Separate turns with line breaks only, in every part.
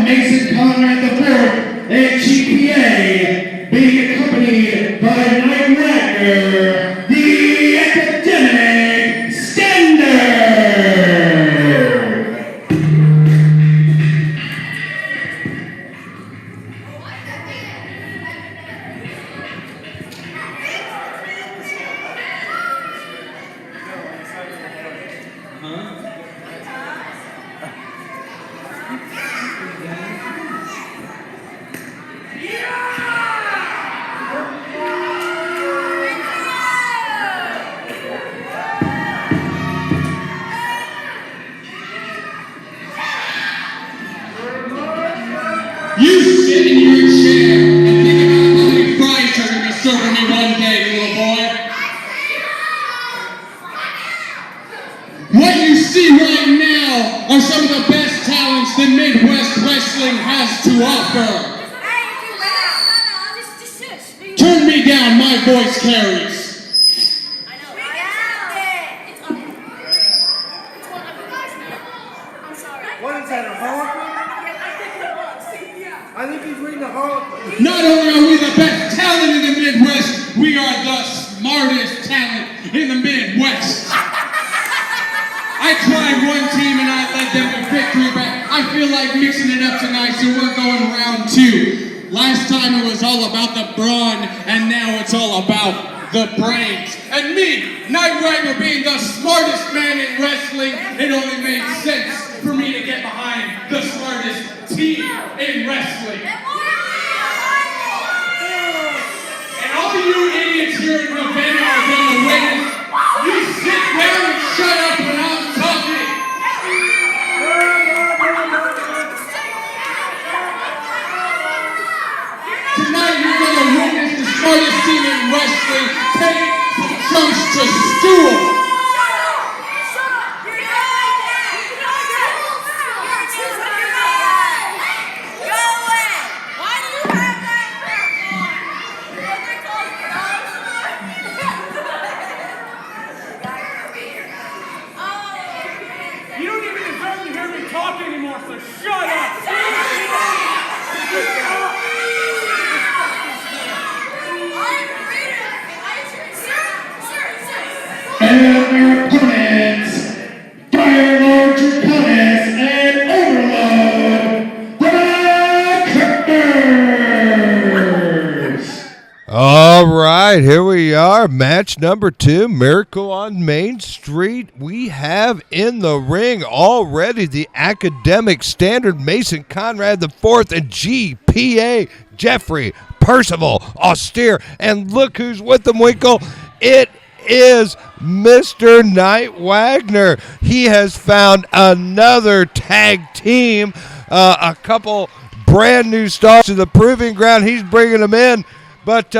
Mason Conrad IV and G.P.A. being accompanied by Knight Wagner, the academic standard.
You sit in your chair and think about how many fries you're going to serve me one day, little boy. What you see right now are some of the best talents that Midwest Wrestling has to offer. Turn me down, my voice carries.
What is that, a harlequin? I think he's reading a harlequin.
Not only are we the best talent in the Midwest, we are the smartest talent in the Midwest. I tried one team and I led them to victory, but I feel like mixing it up tonight, so we're going round two. Last time it was all about the brawn, and now it's all about the brains. And me, Knight Wagner, being the smartest man in wrestling, it only made sense for me to get behind the smartest team in wrestling. And all you idiots here in Ravenna are going to witness. You sit down and shut up when I'm talking. Tonight you're going to witness the smartest team in wrestling take some chunks to stool.
You don't even deserve to hear me talk anymore, so shut up!
And their opponents, Ovirload, Draconis, and Ovirload, the Cookers.
All right, here we are. Match number 2, Miracle on Main Street. We have in the ring already the academic standard Mason Conrad IV and G.P.A. Jeffrey Percival Austere. And look who's with them, Winkle. It is Mr. Knight Wagner. He has found another tag team, a couple brand new stars to the proving ground. He's bringing them in, but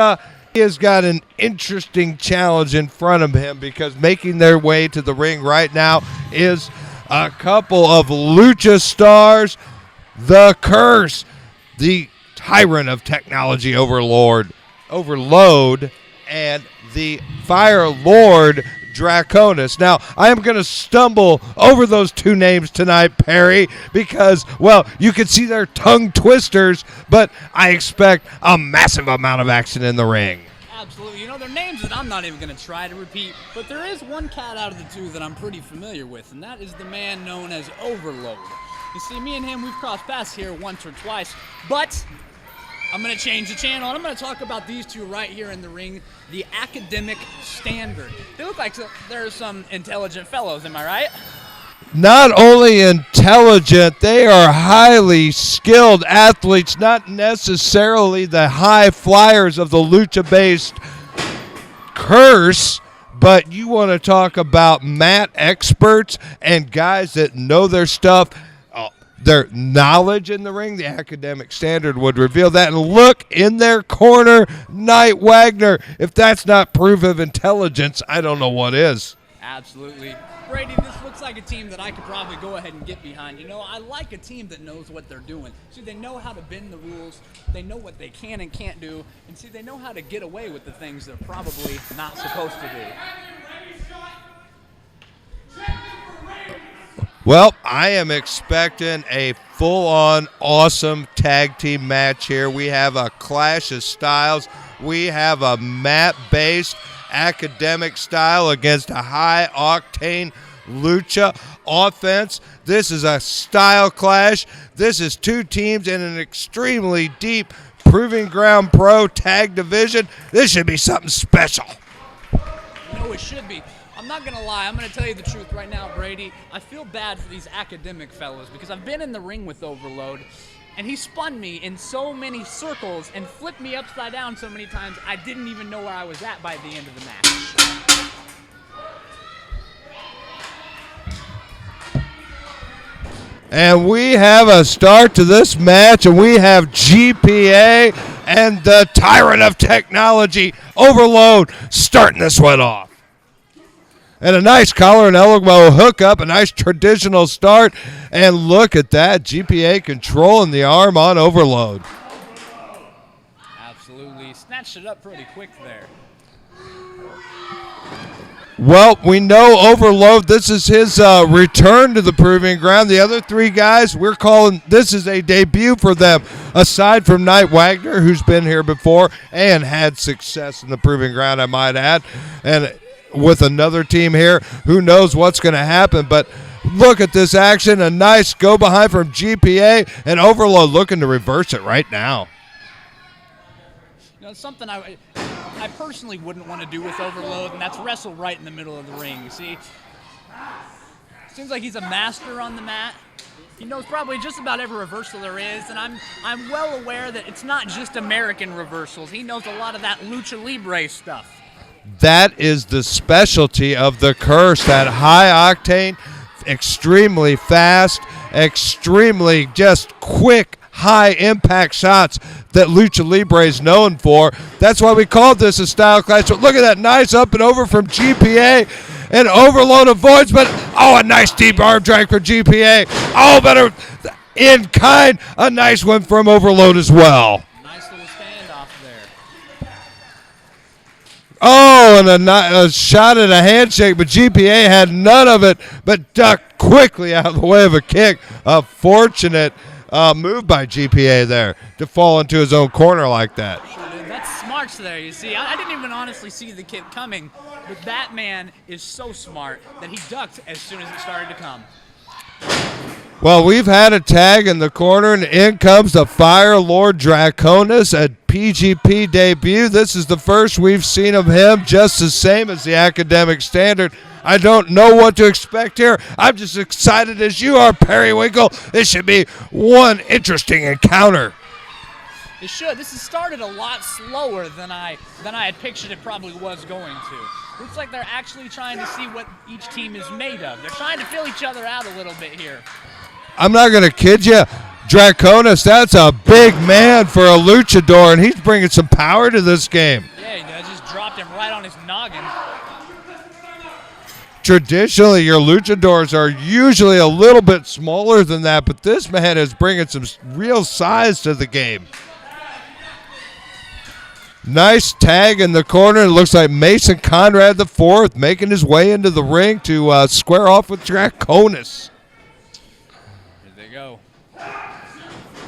he has got an interesting challenge in front of him, because making their way to the ring right now is a couple of lucha stars, the Curse, the Tyrant of Technology Ovirload, and the Fire Lord Draconis. Now, I am going to stumble over those two names tonight, Perry, because, well, you can see their tongue twisters, but I expect a massive amount of action in the ring.
Absolutely. You know, they're names that I'm not even going to try to repeat, but there is one cat out of the two that I'm pretty familiar with, and that is the man known as Ovirload. You see, me and him, we've crossed paths here once or twice, but I'm going to change the channel, and I'm going to talk about these two right here in the ring, the academic standard. They look like they're some intelligent fellows, am I right?
Not only intelligent, they are highly skilled athletes, not necessarily the high flyers of the lucha-based Curse, but you want to talk about mat experts and guys that know their stuff. Their knowledge in the ring, the academic standard would reveal that. And look in their corner, Knight Wagner. If that's not proof of intelligence, I don't know what is.
Absolutely. Brady, this looks like a team that I could probably go ahead and get behind. You know, I like a team that knows what they're doing. See, they know how to bend the rules. They know what they can and can't do. And see, they know how to get away with the things they're probably not supposed to do.
Well, I am expecting a full-on awesome tag team match here. We have a clash of styles. We have a mat-based academic style against a high-octane lucha offense. This is a style clash. This is two teams in an extremely deep Proving Ground Pro tag division. This should be something special.
You know, it should be. I'm not going to lie. I'm going to tell you the truth right now, Brady. I feel bad for these academic fellows because I've been in the ring with Ovirload, and he spun me in so many circles and flipped me upside down so many times I didn't even know where I was at by the end of the match.
And we have a start to this match, and we have G.P.A. and the tyrant of technology, Ovirload, starting this one off. And a nice collar and elbow hookup, a nice traditional start. And look at that, G.P.A. controlling the arm on Ovirload.
Absolutely. Snatched it up pretty quick there.
Well, we know Ovirload, this is his return to the Proving Ground. The other three guys, we're calling this is a debut for them, aside from Wagner, who's been here before and had success in the Proving Ground, I might add. And with another team here, who knows what's going to happen. But look at this action, a nice go behind from G.P.A. and Ovirload looking to reverse it right now.
You know, something I personally wouldn't want to do with Ovirload, and that's wrestle right in the middle of the ring. You see, seems like he's a master on the mat. He knows probably just about every reversal there is, and I'm well aware that it's not just American reversals. He knows a lot of that lucha libre stuff.
That is the specialty of the Curse, that high octane, extremely fast, extremely just quick, high impact shots that Lucha Libre is known for. That's why we called this a style clash. So look at that nice up and over from G.P.A. and Ovirload avoids, but a nice deep arm drag for G.P.A. Better in kind, a nice one from Ovirload as well.
Nice little standoff there.
And a shot and a handshake, but G.P.A. had none of it, but ducked quickly out of the way of a kick. A fortunate move by G.P.A. there to fall into his own corner like that.
Sure did. That's smarts there, you see. I didn't even honestly see the kick coming, but that man is so smart that he ducked as soon as it started to come.
Well, we've had a tag in the corner, and in comes the Fire Lord Draconis, a PGP debut. This is the first we've seen of him, just the same as the academic standard. I don't know what to expect here. I'm just excited as you are, Periwinkle. This should be one interesting encounter.
It should. This has started a lot slower than I had pictured it probably was going to. Looks like they're actually trying to see what each team is made of. They're trying to fill each other out a little bit here.
I'm not going to kid you. Draconis, that's a big man for a luchador, and he's bringing some power to this game.
Yeah, he does. Just dropped him right on his noggin.
Traditionally, your luchadors are usually a little bit smaller than that, but this man is bringing some real size to the game. Nice tag in the corner. It looks like Mason Conrad IV making his way into the ring to square off with Draconis.
Here they go.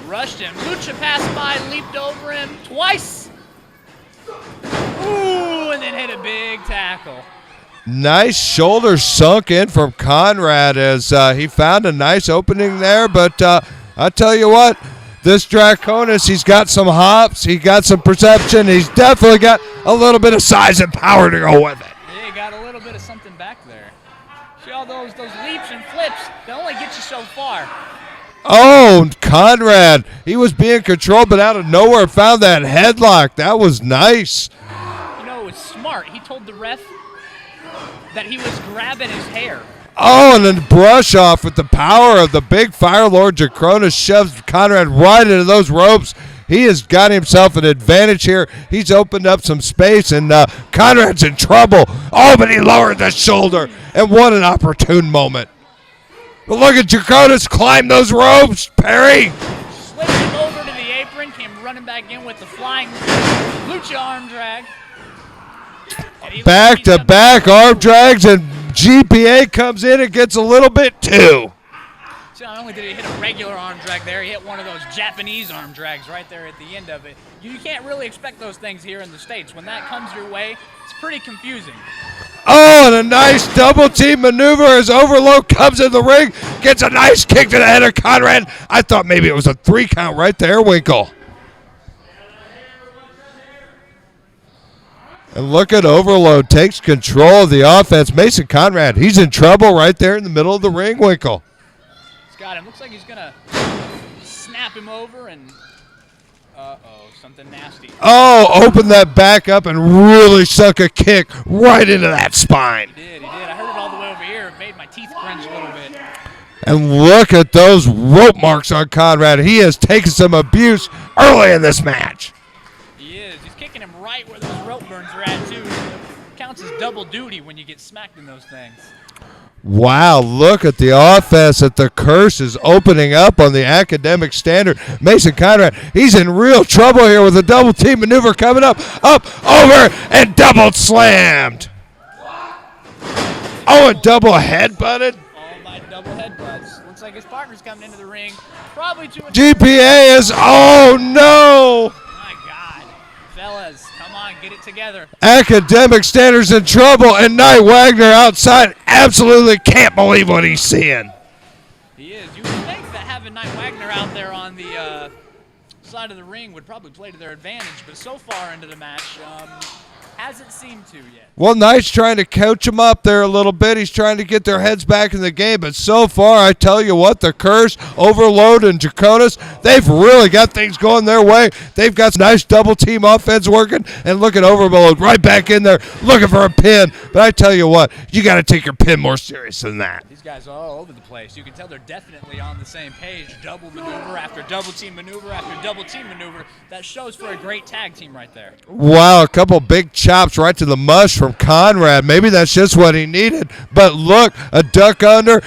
Rushed him. Lucha passed by, leaped over him twice. Ooh, and then hit a big tackle.
Nice shoulder sunk in from Conrad as he found a nice opening there. But I tell you what, this Draconis, he's got some hops. He got some perception. He's definitely got a little bit of size and power to go with it.
Yeah, he got a little bit of something back there. See all those leaps and flips, they only get you so far.
Conrad, he was being controlled, but out of nowhere found that headlock. That was nice.
You know, it was smart. He told the ref that he was grabbing his hair.
And then brush off with the power of the big Fire Lord Draconis shoves Conrad right into those ropes. He has got himself an advantage here. He's opened up some space, and Conrad's in trouble. But he lowered the shoulder, and what an opportune moment. But look at Draconis climb those ropes, Perry.
Slipped him over to the apron, came running back in with the flying lucha arm drag.
Back-to-back arm drags, and G.P.A. comes in and gets a little bit too.
So not only did he hit a regular arm drag there, he hit one of those Japanese arm drags right there at the end of it. You can't really expect those things here in the States. When that comes your way, it's pretty confusing.
Oh, and a nice double team maneuver as Overload comes in the ring, gets a nice kick to the head of Conrad. I thought maybe it was a 3 count right there, Winkle. And look at Overload takes control of the offense. Mason Conrad, he's in trouble right there in the middle of the ring, Winkle.
He's got him. Looks like he's going to snap him over and, something nasty.
Oh, open that back up and really suck a kick right into that spine.
He did. I heard it all the way over here. It made my teeth cringe a little bit.
And look at those rope marks on Conrad. He has taken some abuse early in this match.
He is. He's kicking him right where those rope burns are at, too. It counts as double duty when you get smacked in those things.
Wow, look at the offense that the curse is opening up on the academic standard. Mason Conrad, he's in real trouble here with a double team maneuver coming up, over, and double slammed. Oh, and double headbutted.
All by double headbutts. Looks like his partner's coming into the ring. Probably too much.
G.P.A. is, oh no.
My God. Fellas, come on, get it together.
Academic standards in trouble, and Knight Wagner outside absolutely can't believe what he's seeing.
He is. You would think that having Knight Wagner out there on the side of the ring would probably play to their advantage, but so far into the match, hasn't seemed to yet.
Well, Knight's trying to coach him up there a little bit. He's trying to get their heads back in the game, but so far, I tell you what, the Curse, Overload, and Draconis, they've really got things going their way. They've got some nice double-team offense working, and look at Overload right back in there looking for a pin. But I tell you what, you got to take your pin more serious than that.
These guys are all over the place. You can tell they're definitely on the same page. Double maneuver after double-team maneuver after double-team maneuver. That shows for a great tag team right there.
Wow, a couple big chops right to the mush from Conrad. Maybe that's just what he needed. But look, a duck under.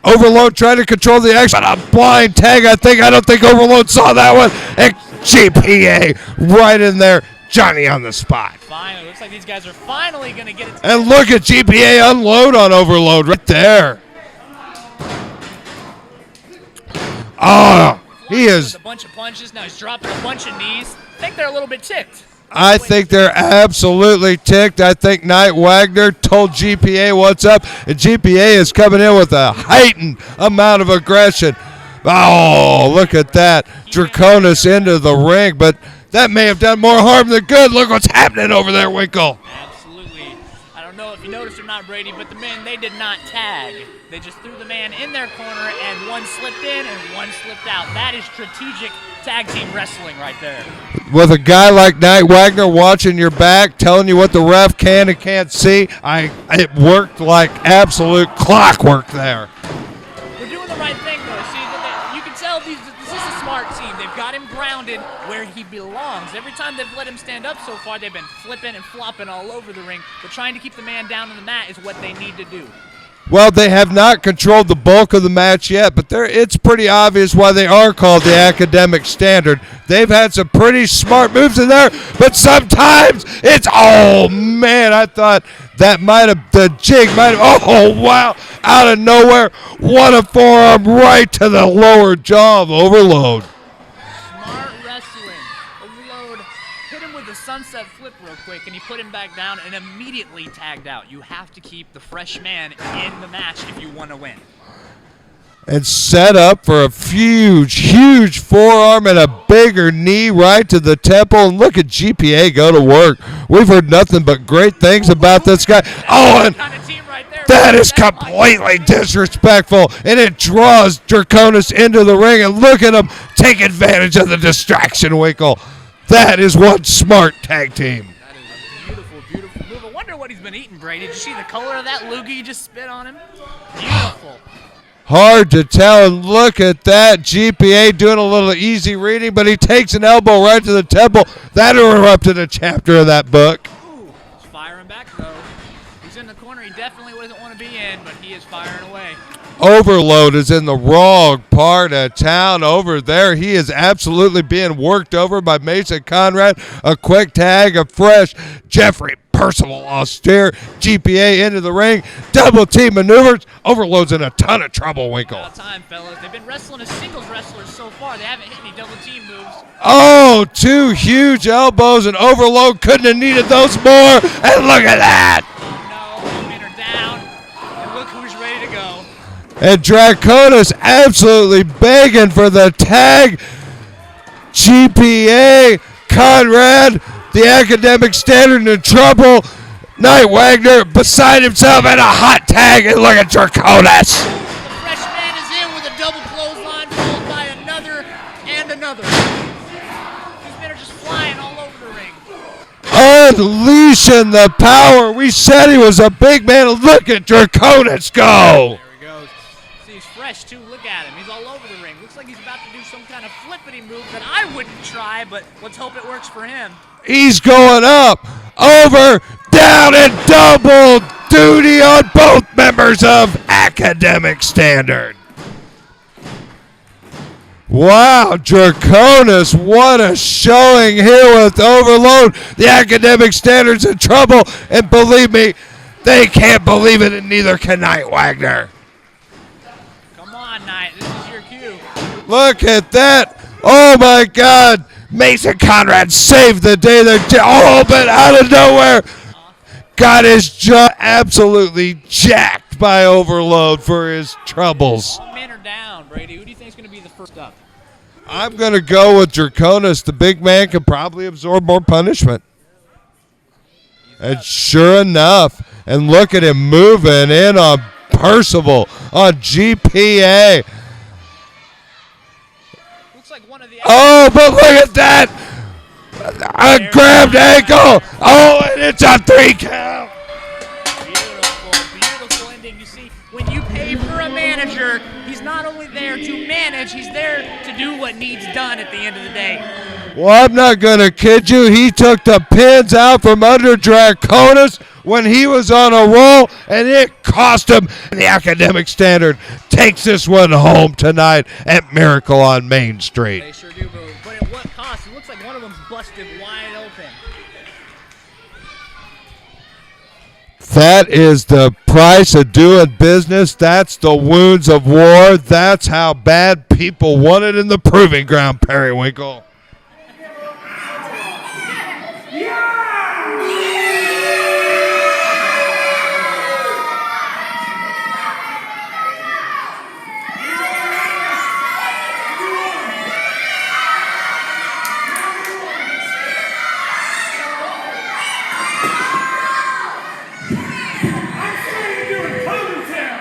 Overload trying to control the action. A blind tag, I don't think Overload saw that one. And G.P.A. right in there. Johnny on the spot.
Finally, looks like these guys are finally going to get it together.
And look at G.P.A. unload on Overload right there. Oh, he is.
A bunch of punches. Now he's dropping a bunch of knees. I think they're a little bit ticked.
I think they're absolutely ticked. I think Knight Wagner told G.P.A. what's up, and G.P.A. is coming in with a heightened amount of aggression. Oh, look at that. Draconis into the ring, but that may have done more harm than good. Look what's happening over there, Winkle.
Absolutely. I don't know if you noticed or not, Brady, but the men, they did not tag. They just threw the man in their corner, and one slipped in and one slipped out. That is strategic tag team wrestling right there.
With a guy like Knight Wagner watching your back, telling you what the ref can and can't see, it worked like absolute clockwork there.
We're doing the right thing, though. See, you can tell this is a smart team. They've got him grounded where he belongs. Every time they've let him stand up so far, they've been flipping and flopping all over the ring. But trying to keep the man down on the mat is what they need to do.
Well, they have not controlled the bulk of the match yet, but it's pretty obvious why they are called the academic standard. They've had some pretty smart moves in there, but sometimes it's, oh, man, I thought that the jig might have, oh, wow, out of nowhere, what a forearm right to the lower jaw of Overload.
Smart wrestling. Overload hit him with a sunset flip real quick, and he put him back down and immediately tagged out. You have to keep the fresh man in the match if you want to win.
And set up for a huge forearm and a bigger knee right to the temple. And look at G.P.A. go to work. We've heard nothing but great things about this guy. Oh, and that is completely disrespectful. And it draws Draconis into the ring. And look at him take advantage of the distraction, Winkle. That is one smart tag team.
That is a beautiful move. I wonder what he's been eating, Brady. Did you see the color of that loogie you just spit on him? Beautiful.
Hard to tell, and look at that. G.P.A. doing a little easy reading, but he takes an elbow right to the temple. That interrupted a chapter of that book.
Ooh, he's firing back, though. He's in the corner he definitely doesn't want to be in, but he is firing away.
Overload is in the wrong part of town over there. He is absolutely being worked over by Mason Conrad. A quick tag, a fresh Jeffrey Percival austere. G.P.A. into the ring. Double team maneuvers. Overload's in a ton of trouble, Winkle.
Out of time, fellas. They've been wrestling as singles wrestlers so far. They haven't hit any double team moves.
Oh, 2 huge elbows, and Overload couldn't have needed those more. And look at that.
Oh no, men are down. And look who's ready to go.
And Draconis absolutely begging for the tag. G.P.A., Conrad, the academic standard in trouble. Wagner beside himself and a hot tag, and look at Draconis.
The fresh man is in with a double clothesline followed by another and another. These men are just flying all over the ring.
Unleashing the power. We said he was a big man. Look at Draconis go.
There he goes. See, he's fresh too. Look at him. He's all over the ring. Looks like he's about to do some kind of flippity move that I wouldn't try, but let's hope it works for him.
He's going up, over, down, and double duty on both members of Academic Standard. Wow, Draconis, what a showing here with Overload. The Academic Standard's in trouble, and believe me, they can't believe it, and neither can Wagner.
Come on, Knight. This is your cue.
Look at that. Oh, my God. Mason Conrad saved the day. But out of nowhere, got his jaw absolutely jacked by Overload for his troubles.
All men are down, Brady. Who do you think is going to be the first up?
I'm going to go with Draconis. The big man can probably absorb more punishment. And sure enough, and look at him moving in on Percival, on G.P.A.
Looks like one of the...
Oh, but look at that. A grabbed ankle. Oh, and it's a 3 count.
Beautiful ending. You see, when you pay for a manager, he's not only there to manage, he's there to do what needs done at the end of the day.
Well, I'm not going to kid you. He took the pins out from under Draconis when he was on a roll, and it cost him. The Academic Standard takes this one home tonight at Miracle on Main Street.
They sure do, but at what cost? It looks like one of them's busted wide open.
That is the price of doing business. That's the wounds of war. That's how bad people want it in the proving ground, Periwinkle.
I'm doing commentary.